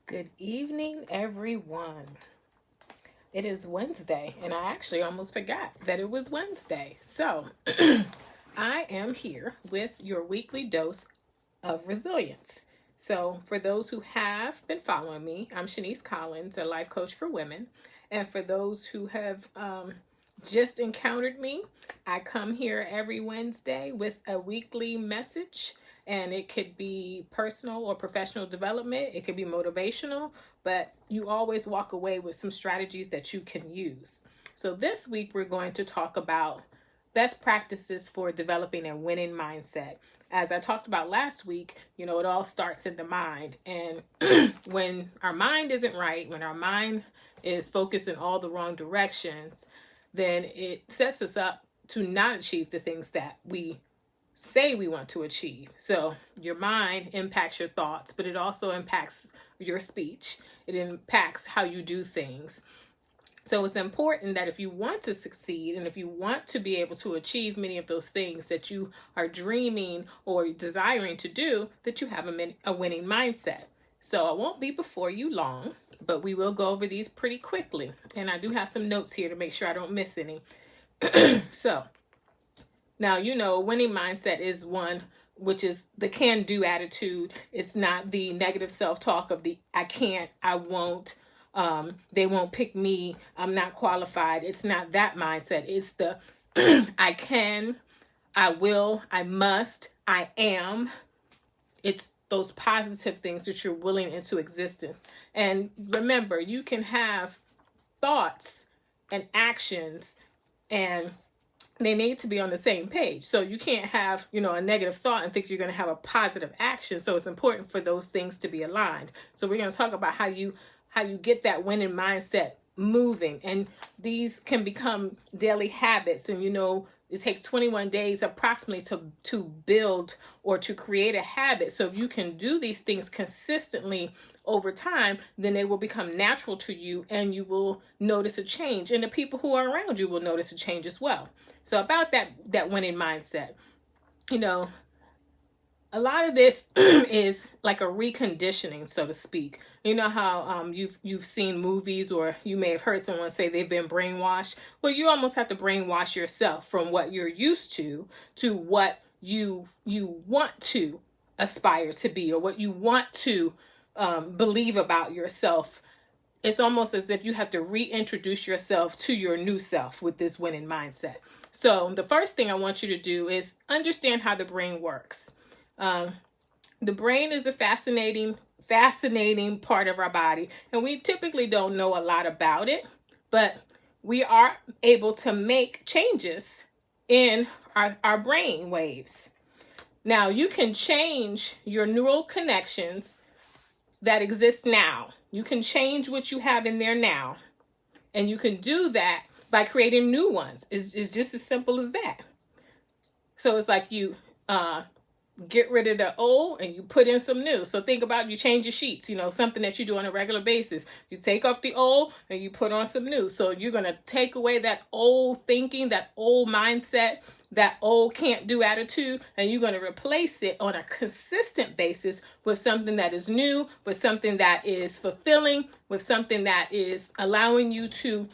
Good evening, everyone. It is Wednesday, and I actually almost forgot that it was Wednesday. So, I am here with your weekly dose of resilience. So, for those who have been following me, I'm Shinese Collins, a life coach for women. And for those who have just encountered me, I come here every Wednesday with a weekly message, and it could be personal or professional development, it could be motivational, but you always walk away with some strategies that you can use. So this week we're going to talk about best practices for developing a winning mindset. As I talked about last week, it all starts in the mind. And when our mind isn't right, when our mind is focused in all the wrong directions, then it sets us up to not achieve the things that we say we want to achieve. So your mind impacts your thoughts, but it also impacts your speech. It impacts how you do things. So it's important that if you want to succeed and if you want to be able to achieve many of those things that you are dreaming or desiring to do, that you have a winning mindset. So I won't be before you long, but we will go over these pretty quickly. And I do have some notes here to make sure I don't miss any. So now, a winning mindset is one which is the can-do attitude. It's not the negative self-talk of the I can't, I won't, they won't pick me, I'm not qualified. It's not that mindset. It's the I can, I will, I must, I am. It's those positive things that you're willing into existence. And remember, you can have thoughts and actions, and they need to be on the same page. So you can't have, a negative thought and think you're going to have a positive action. So it's important for those things to be aligned. So we're going to talk about how you get that winning mindset moving. And these can become daily habits. And, it takes 21 days approximately to build or to create a habit. So if you can do these things consistently over time, then they will become natural to you and you will notice a change. And the people who are around you will notice a change as well. So about that winning mindset, a lot of this is like a reconditioning, so to speak. You know how you've seen movies, or you may have heard someone say they've been brainwashed. Well, you almost have to brainwash yourself from what you're used to what you want to aspire to be, or what you want to believe about yourself. It's almost as if you have to reintroduce yourself to your new self with this winning mindset. So the first thing I want you to do is understand how the brain works. The brain is a fascinating part of our body, and we typically don't know a lot about it, but we are able to make changes in our brain waves. Now, you can change your neural connections that exist now. You can change what you have in there now, and you can do that by creating new ones. It's just as simple as that. So it's like you get rid of the old and you put in some new. So think about, you change your sheets, something that you do on a regular basis. You take off the old and you put on some new. So you're going to take away that old thinking, that old mindset, that old can't do attitude, and you're going to replace it on a consistent basis with something that is new, with something that is fulfilling, with something that is allowing you to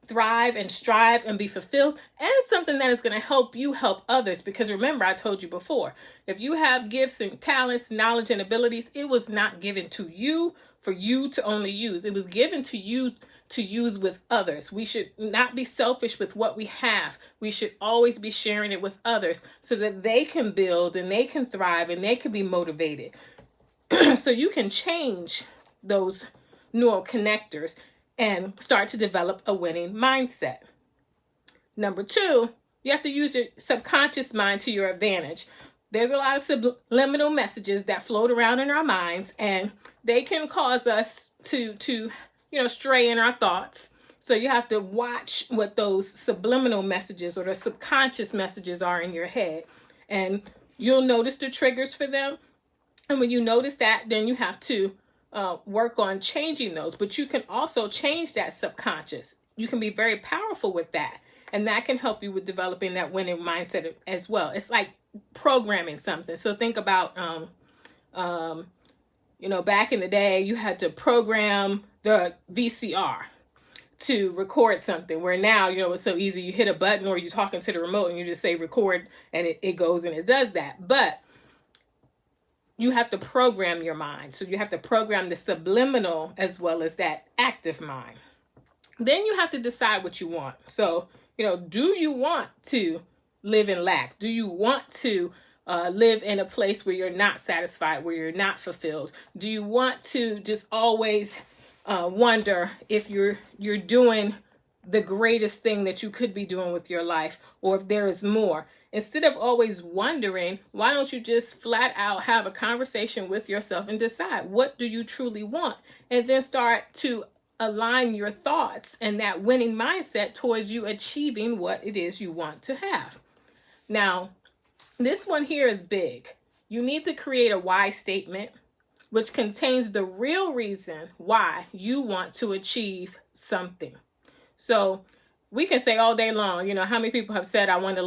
thrive and strive and be fulfilled, and something that is going to help you help others. Because remember, I told you before, if you have gifts and talents, knowledge and abilities, it was not given to you for you to only use. It was given to you to use with others. We should not be selfish with what we have. We should always be sharing it with others so that they can build and they can thrive and they can be motivated. So you can change those neural connectors and start to develop a winning mindset. Number 2, you have to use your subconscious mind to your advantage. There's a lot of subliminal messages that float around in our minds, and they can cause us to stray in our thoughts. So you have to watch what those subliminal messages or the subconscious messages are in your head, and you'll notice the triggers for them. And when you notice that, then you have to work on changing those. But you can also change that subconscious. You can be very powerful with that. And that can help you with developing that winning mindset as well. It's like programming something. So think about You know, back in the day, you had to program the VCR to record something, where now, you know, it's so easy. You hit a button or you're talking to the remote and you just say record and it goes and it does that. But you have to program your mind. So you have to program the subliminal as well as that active mind. Then you have to decide what you want. So, you know, do you want to live in lack? Do you want to live in a place where you're not satisfied, where you're not fulfilled? Do you want to just always wonder if you're doing the greatest thing that you could be doing with your life, or if there is more? Instead of always wondering, why don't you just flat out have a conversation with yourself and decide, what do you truly want? And then start to align your thoughts and that winning mindset towards you achieving what it is you want to have. Now, this one here is big. You need to create a why statement, which contains the real reason why you want to achieve something. So we can say all day long, you know, how many people have said, I want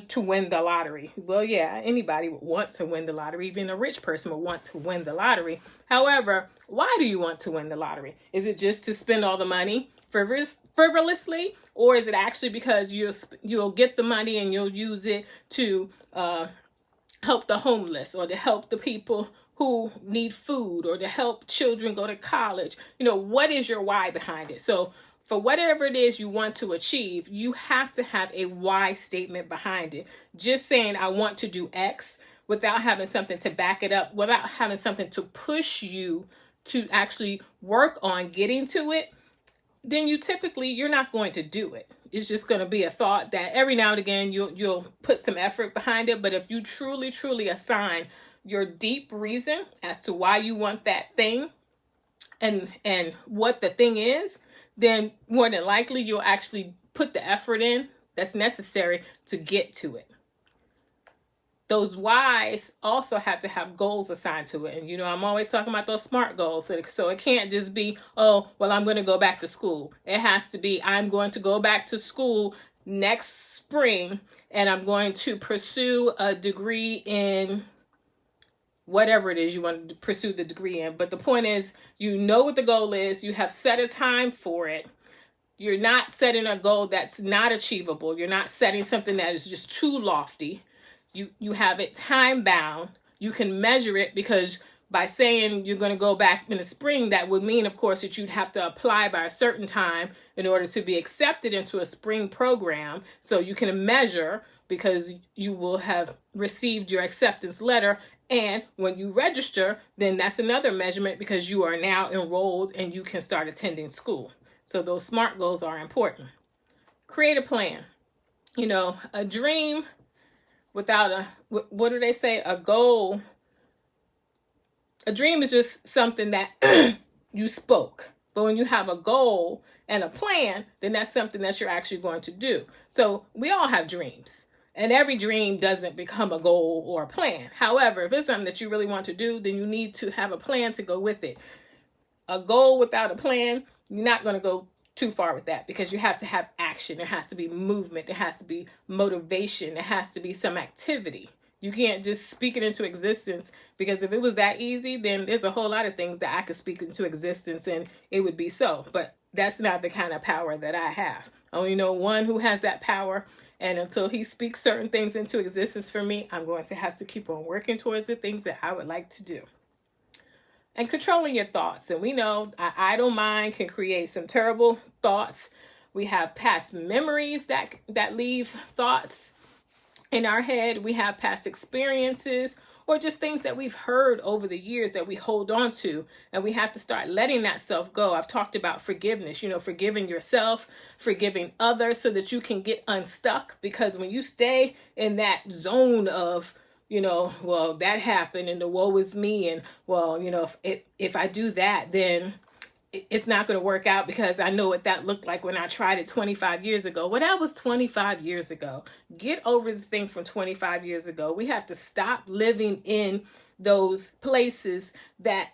to win the lottery. Well, yeah, anybody would want to win the lottery. Even a rich person would want to win the lottery. However, why do you want to win the lottery? Is it just to spend all the money frivolously, or is it actually because you'll get the money and you'll use it to help the homeless, or to help the people who need food, or to help children go to college? You know, what is your why behind it? So for whatever it is you want to achieve, you have to have a why statement behind it. Just saying, I want to do X, without having something to back it up, without having something to push you to actually work on getting to it, then you're not going to do it. It's just going to be a thought that every now and again you'll put some effort behind it. But if you truly assign your deep reason as to why you want that thing and what the thing is, then more than likely you'll actually put the effort in that's necessary to get to it. Those whys also have to have goals assigned to it. And, you know, I'm always talking about those SMART goals. So it can't just be, oh, well, I'm going to go back to school. It has to be, I'm going to go back to school next spring and I'm going to pursue a degree in whatever it is you want to pursue the degree in. But the point is, you know what the goal is. You have set a time for it. You're not setting a goal that's not achievable. You're not setting something that is just too lofty. You have it time bound. You can measure it, because by saying you're going to go back in the spring, that would mean, of course, that you'd have to apply by a certain time in order to be accepted into a spring program. So you can measure, because you will have received your acceptance letter. And when you register, then that's another measurement, because you are now enrolled and you can start attending school. So those SMART goals are important. Create a plan. You know, a dream without what do they say? A goal. A dream is just something that you spoke. But when you have a goal and a plan, then that's something that you're actually going to do. So we all have dreams. And every dream doesn't become a goal or a plan. However, if it's something that you really want to do, then you need to have a plan to go with it. A goal without a plan, you're not going to go too far with that, because you have to have action. There has to be movement. There has to be motivation. There has to be some activity. You can't just speak it into existence, because if it was that easy, then there's a whole lot of things that I could speak into existence and it would be so. But that's not the kind of power that I have. I only know one who has that power. And until he speaks certain things into existence for me, I'm going to have to keep on working towards the things that I would like to do. And controlling your thoughts. And we know an idle mind can create some terrible thoughts. We have past memories that leave thoughts in our head. We have past experiences, or just things that we've heard over the years that we hold on to, and we have to start letting that stuff go. I've talked about forgiveness, forgiving yourself, forgiving others, so that you can get unstuck. Because when you stay in that zone of, well, that happened and the woe is me, and well, if I do that, then it's not going to work out, because I know what that looked like when I tried it 25 years ago. Well, that was 25 years ago. Get over the thing from 25 years ago. We have to stop living in those places that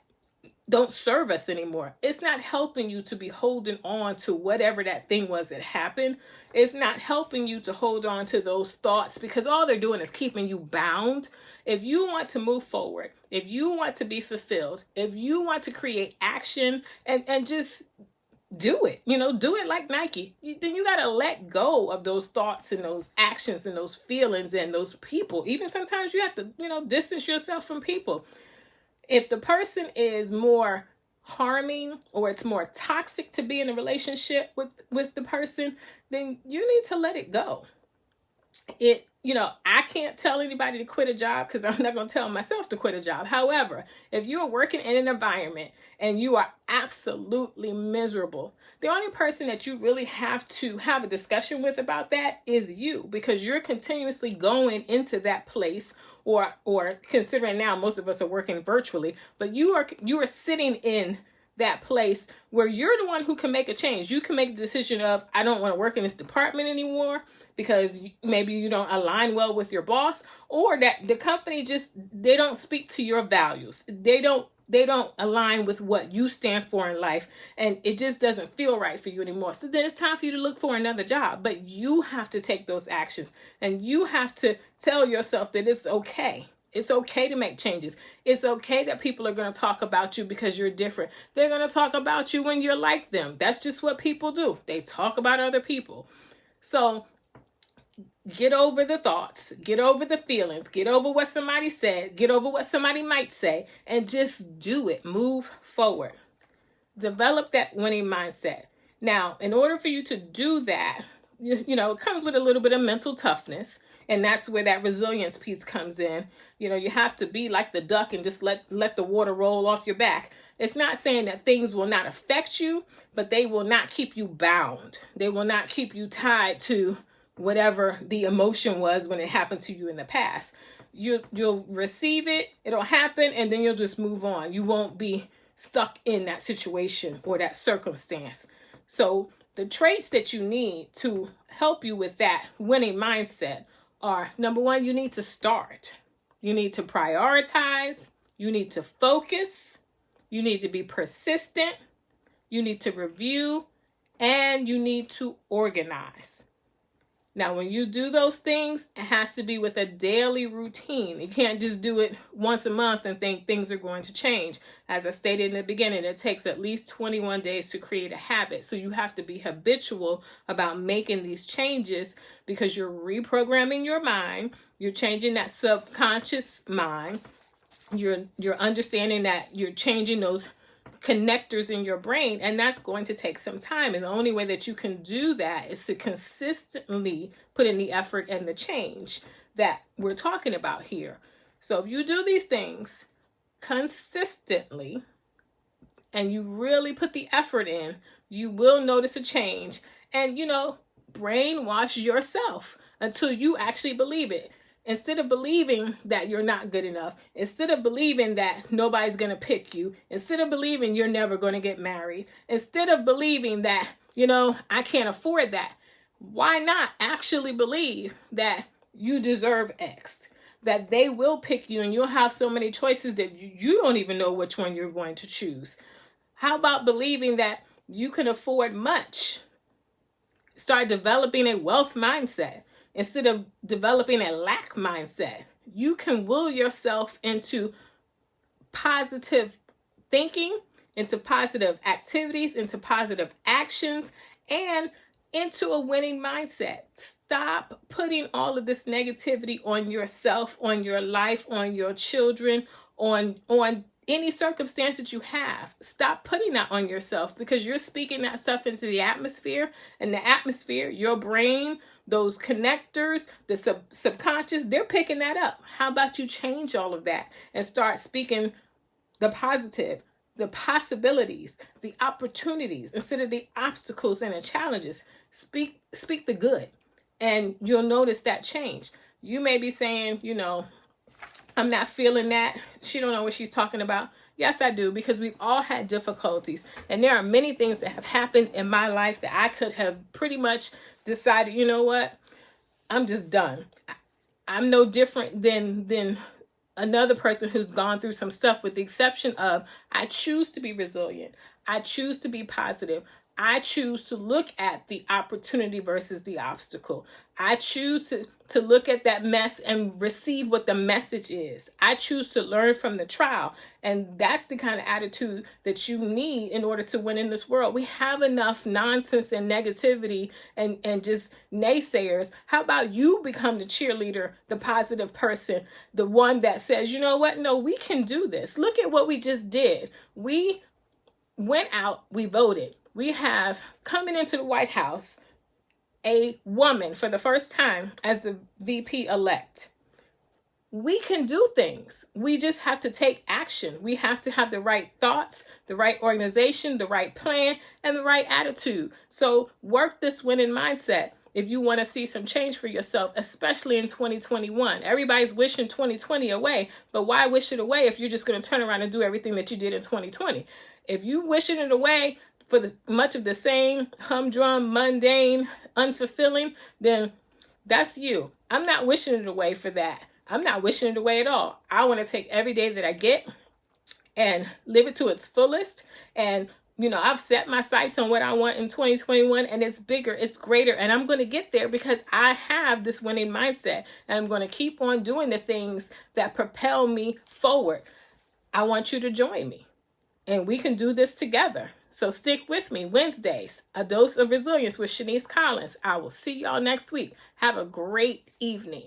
don't serve us anymore. It's not helping you to be holding on to whatever that thing was that happened. It's not helping you to hold on to those thoughts, because all they're doing is keeping you bound. If you want to move forward, if you want to be fulfilled, if you want to create action and just do it, do it like Nike, then you got to let go of those thoughts and those actions and those feelings and those people. Even sometimes you have to, distance yourself from people. If the person is more harming or it's more toxic to be in a relationship with the person, then you need to let it go. I can't tell anybody to quit a job, because I'm not going to tell myself to quit a job. However, if you're working in an environment and you are absolutely miserable, the only person that you really have to have a discussion with about that is you, because you're continuously going into that place, or considering now most of us are working virtually, but you are sitting in that place where you're the one who can make a change. You can make a decision of, I don't want to work in this department anymore because maybe you don't align well with your boss, or that the company they don't speak to your values. They don't align with what you stand for in life, and it just doesn't feel right for you anymore. So then it's time for you to look for another job. But you have to take those actions, and you have to tell yourself that it's okay. It's okay to make changes. It's okay that people are going to talk about you because you're different. They're going to talk about you when you're like them. That's just what people do. They talk about other people. So get over the thoughts, get over the feelings, get over what somebody said, get over what somebody might say, and just do it. Move forward. Develop that winning mindset. Now, in order for you to do that, it comes with a little bit of mental toughness. And that's where that resilience piece comes in. You have to be like the duck and just let the water roll off your back. It's not saying that things will not affect you, but they will not keep you bound. They will not keep you tied to whatever the emotion was when it happened to you in the past. You'll receive it, it'll happen, and then you'll just move on. You won't be stuck in that situation or that circumstance. So the traits that you need to help you with that winning mindset are, number one, you need to start. You need to prioritize. You need to focus. You need to be persistent. You need to review. And you need to organize. Now, when you do those things, it has to be with a daily routine. You can't just do it once a month and think things are going to change. As I stated in the beginning, it takes at least 21 days to create a habit. So you have to be habitual about making these changes, because you're reprogramming your mind. You're changing that subconscious mind. You're understanding that you're changing those connectors in your brain, and that's going to take some time. And the only way that you can do that is to consistently put in the effort and the change that we're talking about here. So if you do these things consistently and you really put the effort in, you will notice a change. And brainwash yourself until you actually believe it. Instead of believing that you're not good enough, instead of believing that nobody's going to pick you, instead of believing you're never going to get married, instead of believing that, I can't afford that, why not actually believe that you deserve X, that they will pick you and you'll have so many choices that you don't even know which one you're going to choose? How about believing that you can afford much? Start developing a wealth mindset. Instead of developing a lack mindset, you can will yourself into positive thinking, into positive activities, into positive actions, and into a winning mindset. Stop putting all of this negativity on yourself, on your life, on your children, on any circumstance that you have. Stop putting that on yourself, because you're speaking that stuff into the atmosphere, and the atmosphere, your brain, those connectors, the subconscious, they're picking that up. How about you change all of that and start speaking the positive, the possibilities, the opportunities, instead of the obstacles and the challenges? Speak the good, and you'll notice that change. You may be saying, I'm not feeling that. She don't know what she's talking about. Yes, I do, because we've all had difficulties. And there are many things that have happened in my life that I could have pretty much decided, I'm just done. I'm no different than another person who's gone through some stuff, with the exception of, I choose to be resilient. I choose to be positive. I choose to look at the opportunity versus the obstacle. I choose to look at that mess and receive what the message is. I choose to learn from the trial. And that's the kind of attitude that you need in order to win in this world. We have enough nonsense and negativity and just naysayers. How about you become the cheerleader, the positive person, the one that says, you know what? No, we can do this. Look at what we just did. We went out, we voted. We have, coming into the White House, a woman for the first time as the VP elect. We can do things. We just have to take action. We have to have the right thoughts, the right organization, the right plan, and the right attitude. So work this winning mindset if you want to see some change for yourself, especially in 2021. Everybody's wishing 2020 away, but why wish it away if you're just going to turn around and do everything that you did in 2020? If you wishing it away for much of the same humdrum, mundane, unfulfilling, then that's you. I'm not wishing it away for that. I'm not wishing it away at all. I want to take every day that I get and live it to its fullest. And, I've set my sights on what I want in 2021, and it's bigger, it's greater, and I'm going to get there because I have this winning mindset, and I'm going to keep on doing the things that propel me forward. I want you to join me, and we can do this together. So stick with me. Wednesdays, A Dose of Resilience with Shinese Collins. I will see y'all next week. Have a great evening.